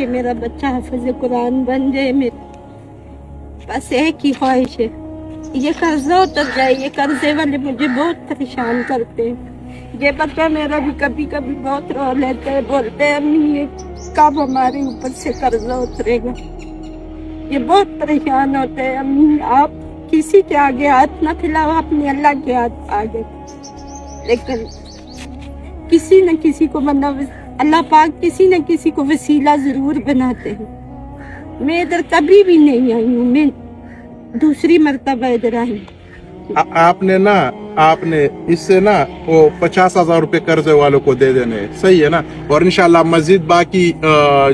कि मेरा बच्चा हाफिज कुरान बन जाए। मेरी बस एक ही ख्वाहिश है, ये कर्जा उतर जाए। ये कर्जे वाले मुझे बहुत परेशान करते हैं। ये बच्चा मेरा भी कभी कभी बहुत रो लेते हैं, बोलते हैं अम्मी ये कब हमारे ऊपर से कर्जा उतरेगा। ये बहुत परेशान होते हैं। अम्मी आप किसी के आगे हाथ ना फैलाओ, अपने अल्लाह के हाथ आगे। लेकिन किसी न किसी को मतलब अल्लाह पाक किसी न किसी को वसीला जरूर बनाते हैं। मैं इधर कभी भी नहीं आई हूँ, मैं दूसरी मर्तबा इधर आई हूँ। आपने इससे ना वो 50,000 रुपए कर्जे वालों को दे देने, सही है ना। और इंशाल्लाह मजीद बाकी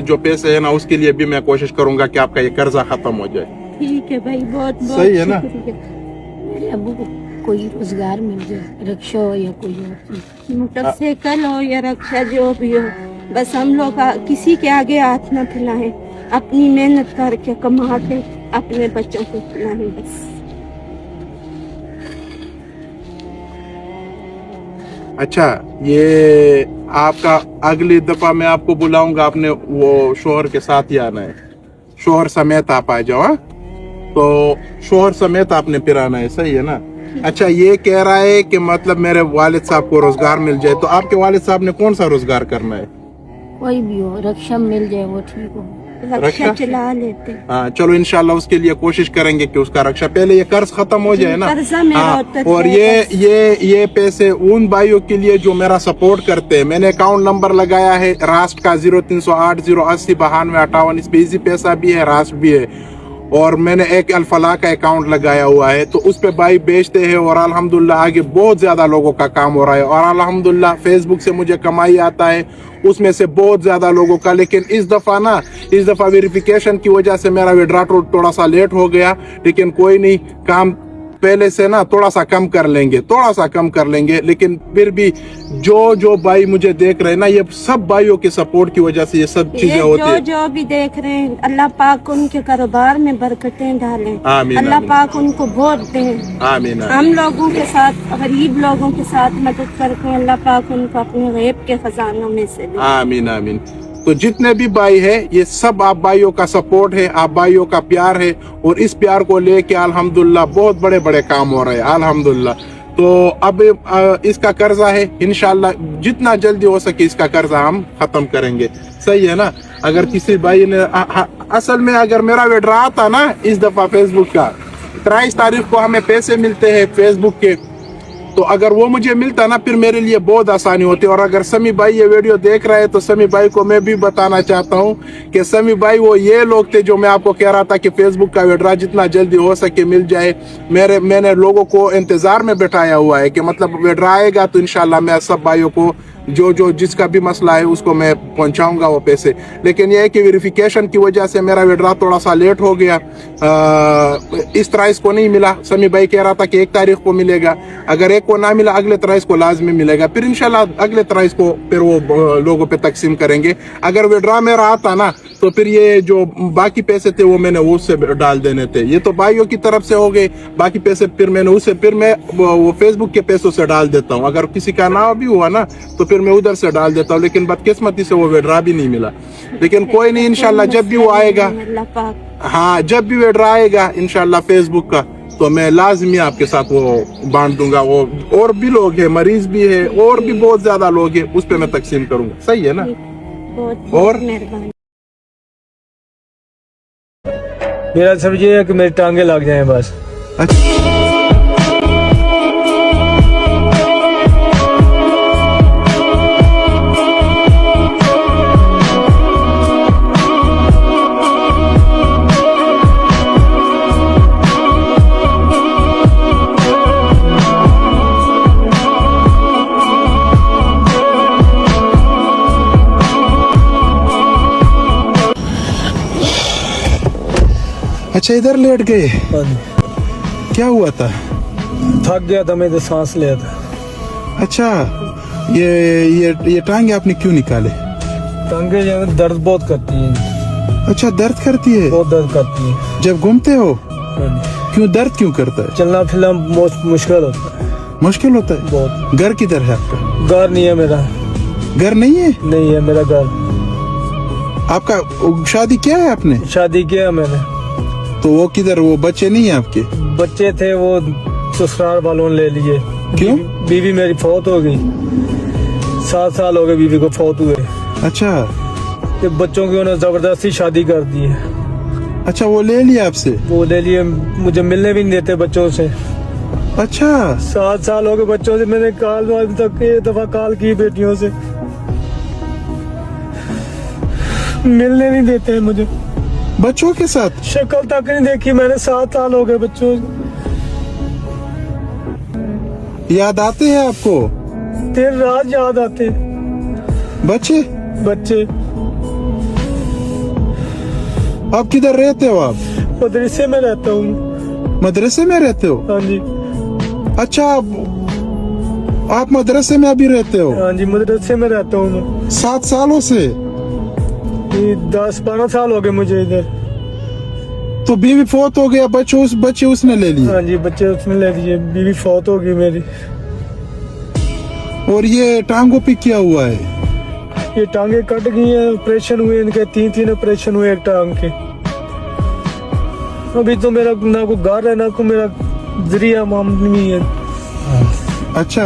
जो पैसे है ना उसके लिए भी मैं कोशिश करूंगा कि आपका ये कर्जा खत्म हो जाए। ठीक है भाई, बहुत बहुत सही है ना। मेरे अबू को कोई रोजगार मिल जाए, रक्षा हो या कोई और चीज, मोटरसाइकिल हो या रक्षा जो भी हो, बस हम लोग किसी के आगे हाथ न फैलाएं, अपनी मेहनत करके कमा के अपने बच्चों को खिलाएं बस। अच्छा, ये आपका अगली दफा मैं आपको बुलाऊंगा, आपने वो शोहर के साथ ही आना है, शोहर समेत आप आ जाओ। तो शोहर समेत आपने फिर आना है, सही है ना। अच्छा, ये कह रहा है कि मतलब मेरे वालिद साहब को रोजगार मिल जाए, तो आपके वालिद साहब ने कौन सा रोजगार करना है? कोई भी हो, रक्षा मिल जाए वो ठीक हो। रक्षा चला लेते। हाँ चलो, इंशाल्लाह उसके लिए कोशिश करेंगे कि उसका रक्षा, पहले ये कर्ज खत्म हो जाए ना। हाँ, और ये पैसे उन भाइयों के लिए जो मेरा सपोर्ट करते हैं। मैंने अकाउंट नंबर लगाया है राष्ट्र का 0308 080 92 58, इस पे इजी पैसा भी है, राष्ट्र भी है। और मैंने एक अल-फलाह का अकाउंट लगाया हुआ है, तो उस पे भाई बेचते हैं और अल्हम्दुलिल्लाह आगे बहुत ज्यादा लोगों का काम हो रहा है। और अल्हम्दुलिल्लाह फेसबुक से मुझे कमाई आता है, उसमें से बहुत ज्यादा लोगों का। लेकिन इस दफा वेरिफिकेशन की वजह से मेरा विड्रा थोड़ा सा लेट हो गया, लेकिन कोई नहीं, काम पहले से ना थोड़ा सा कम कर लेंगे। लेकिन फिर भी जो भाई मुझे देख रहे हैं ना, ये सब भाइयों के सपोर्ट की वजह से ये सब चीजें होती है। जो भी देख रहे हैं, अल्लाह पाक उनके कारोबार में बरकतें डालें, आमीन, अल्लाह आमीन। पाक उनको बहुत दें, आमीन। हम लोगों के साथ, गरीब लोगों के साथ मदद करके अल्लाह पाक उनको अपने गैब के खजानों में से दे। आमीन आमीन। तो जितने भी भाई है, ये सब आप भाइयों का सपोर्ट है, आप भाइयों का प्यार है, और इस प्यार को लेके अल्हम्दुलिल्लाह बहुत बड़े बड़े काम हो रहे हैं अल्हम्दुलिल्लाह। तो अब इसका कर्जा है, इंशाल्लाह जितना जल्दी हो सके इसका कर्जा हम खत्म करेंगे, सही है ना। अगर किसी भाई ने असल में अगर मेरा विड्रा आता ना इस दफा फेसबुक का, 23 तारीख को हमें पैसे मिलते हैं फेसबुक के, तो अगर वो मुझे मिलता ना फिर मेरे लिए बहुत आसानी होती। और अगर समी भाई ये वीडियो देख रहे हैं तो समी भाई को मैं भी बताना चाहता हूँ कि समी भाई वो ये लोग थे जो मैं आपको कह रहा था कि फेसबुक का विड्रा जितना जल्दी हो सके मिल जाए। मैंने लोगों को इंतजार में बैठाया हुआ है कि मतलब विड्रा आएगा तो इंशाल्लाह मैं सब भाइयों को जो जिसका भी मसला है उसको मैं पहुंचाऊंगा वो पैसे। लेकिन ये है कि वेरिफिकेशन की वजह से मेरा विड्रा थोड़ा सा लेट हो गया, इस तरह इसको नहीं मिला। समी भाई कह रहा था कि 1 तारीख को मिलेगा, अगर 1 को ना मिला अगले तरह इसको लाजमी मिलेगा, फिर इंशाल्लाह अगले तरह इसको फिर वो लोगों पे तकसीम करेंगे। अगर विड्रा मेरा आता ना तो फिर ये जो बाकी पैसे थे वो मैंने उससे डाल देने थे। ये तो भाइयों की तरफ से हो गए, बाकी पैसे फिर मैं वो फेसबुक के पैसों से डाल देता हूँ। अगर किसी का ना भी हुआ ना तो फिर मैं उधर से डाल देता हूँ, लेकिन बदकिस्मती से वो विड्रा भी नहीं मिला। लेकिन कोई नहीं, इंशाल्लाह जब भी वो आएगा, हाँ जब भी विड्रा आएगा इंशाल्लाह फेसबुक का, तो मैं लाजमी आपके साथ वो बांट दूंगा। वो और भी लोग हैं, मरीज भी है, और भी बहुत ज्यादा लोग हैं, उस पर मैं तकसीम करूंगा, सही है ना। और मेरा समझिए है कि मेरी टांगे लग जाए बस। अच्छा, इधर लेट गए, क्या हुआ था? थक गया था मैं, तो सांस लिया था। अच्छा, ये टांगे आपने क्यों निकाले? टांगे दर्द बहुत करती है। अच्छा, दर्द करती है? बहुत दर्द करती है। जब घूमते हो? क्यों, दर्द क्यों करता है? चलना फिरना मुश्किल होता है। मुश्किल होता है बहुत। घर किधर है आपका? घर नहीं है मेरा। घर नहीं है? नहीं है मेरा घर। आपका शादी किया है आपने? शादी किया मैंने। तो वो किधर, वो बच्चे नहीं है आपके? बच्चे थे वो ससुराल वालों ने ले लिए। क्यों? बीवी मेरी फौत हो गई, 7 साल हो गए बीवी को फौत हुए। अच्छा कि बच्चों की उन्होंने जबरदस्ती शादी कर दी है। अच्छा, वो ले लिया आपसे? वो ले लिए, मुझे मिलने भी नहीं देते बच्चों से। अच्छा 7 साल हो गए बच्चों से, मैंने कॉल अभी तक एक दफा कॉल की बेटियों से, मिलने नहीं देते हैं मुझे। बच्चों के साथ? शक्ल तक नहीं देखी मैंने, 7 साल हो गए बच्चों से। याद आते हैं आपको? दिन रात याद आते बच्चे? बच्चे। आप किधर रहते हो? आप मदरसे में रहता हूँ। मदरसे में रहते हो? हाँ जी। अच्छा, आप मदरसे में अभी रहते हो? हाँ जी, मदरसे में रहता हूँ मैं। 7 सालों से? 10-12 साल हो गए मुझे इधर। तो बीवी फौत हो गया, बच्चे उसने ले लिए? हाँ जी, बच्चे उसने ले लिए, बीवी फौत हो गई मेरी। और ये टांगों पे क्या हुआ है? ये टांगे कट गई हैं, ऑपरेशन हुए इनके, 3 ऑपरेशन हुए एक टांग के। अभी तो मेरा ना कोई घर है ना कोई मेरा जरिया मामली है। अच्छा,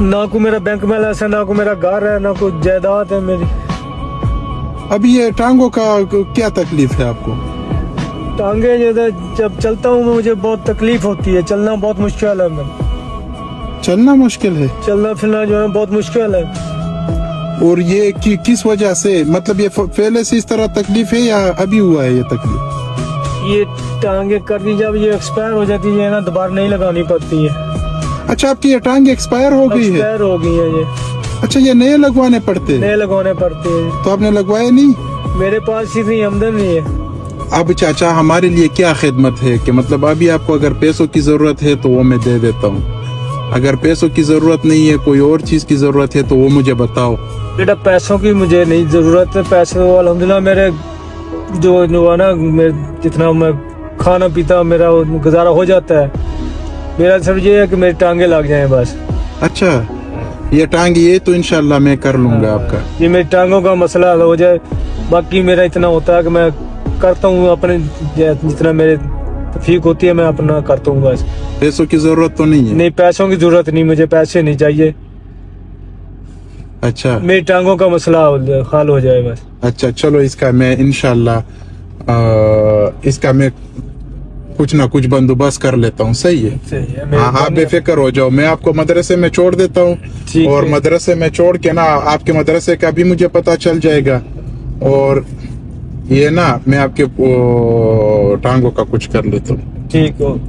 ना कोई मेरा बैंक बैलेंस है, ना कोई मेरा घर है, ना कोई जायदाद है मेरी। अभी ये टांगों का क्या तकलीफ है आपको? टांगे जब चलता हूँ मुझे बहुत तकलीफ होती है, चलना बहुत मुश्किल है। मैं चलना मुश्किल है? चलना फिरना जो है बहुत मुश्किल है। और ये किस वजह से, मतलब ये पहले से इस तरह तकलीफ है या अभी हुआ है ये तकलीफ? ये टांगे कर दी, जब ये एक्सपायर हो जाती है ना दोबारा नहीं लगानी पड़ती है। अच्छा, आपकी ये टांगे एक्सपायर हो गई है? एक्सपायर हो गई है ये। अच्छा, ये नए लगवाने पड़ते हैं? नए लगवाने पड़ते हैं। तो आपने लगवाए नहीं? मेरे पास इतनी आमदन नहीं है। अब चाचा हमारे लिए क्या खिदमत है कि मतलब अभी आपको अगर पैसों की जरूरत है तो वो मैं दे देता हूँ, अगर पैसों की जरूरत नहीं है, कोई और चीज की जरूरत है तो वो मुझे बताओ। बेटा पैसों की मुझे नहीं जरूरत है, पैसे अल्हम्दुलिल्लाह मेरे जो है ना, जितना मैं खाना पीता मेरा गुजारा हो जाता है। मेरा सिर्फ ये है कि मेरी टांगे लग जाएं बस। अच्छा, ये टांग ये तो इंशाल्लाह मैं कर लूंगा आपका। ये मेरी टांगों का मसला हल हो जाए, बाकी मेरा इतना होता है कि मैं करता हूँ अपने जितना मेरे तौफीक होती है मैं अपना करता हूँ बस। पैसों की जरूरत तो नहीं है? नहीं, पैसों की जरूरत नहीं, मुझे पैसे नहीं चाहिए। अच्छा, मेरी टांगों का मसला हल हो जाए बस। अच्छा चलो, इसका मैं इंशाल्लाह इसका मैं कुछ ना कुछ बंदोबस्त कर लेता हूँ। सही है? सही है। हाँ, आप बेफिक्र हो जाओ, मैं आपको मदरसे में छोड़ देता हूँ। और मदरसे में छोड़ के ना आपके मदरसे का भी मुझे पता चल जाएगा, और ये ना मैं आपके टांगों का कुछ कर लेता हूँ। ठीक हो।